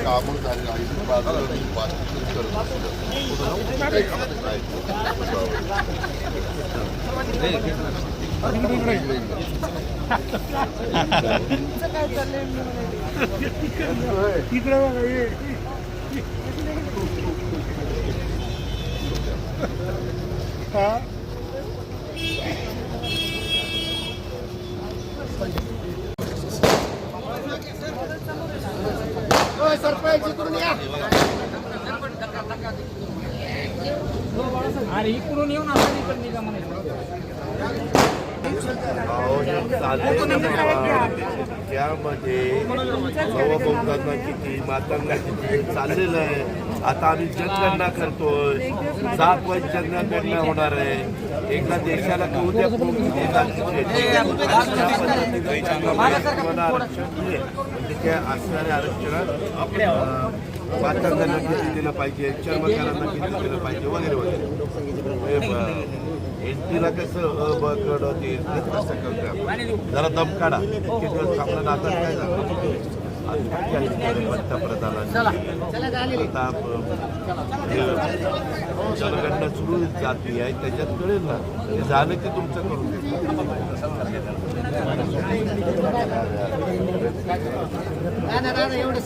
कामं झाले आहे सरपंच इकडून या. अरे इकडून येऊन आपण इकडे निघा म्हणायचं. त्यामध्ये नवभोगांना किती मातांना किती चाललेलं आहे. आता आम्ही जनगणना करतोय. 7 वर्ष जनगणना होणार आहे. एकदा देशाला कळू द्या म्हणजे त्या असणाऱ्या आरक्षणात मातांना किती दिलं पाहिजे, कर्मचाऱ्यांना किती दिलं पाहिजे वगैरे वगैरे. एसटीला कसं बकड ते जरा दम काढा. इतके दिवस थांबलं नाटक काय झालं पंतप्रधानांनी आता जनगणना सुरू जाती आहे त्याच्यात कळेल ना. ते झालं की तुमचं करून एवढं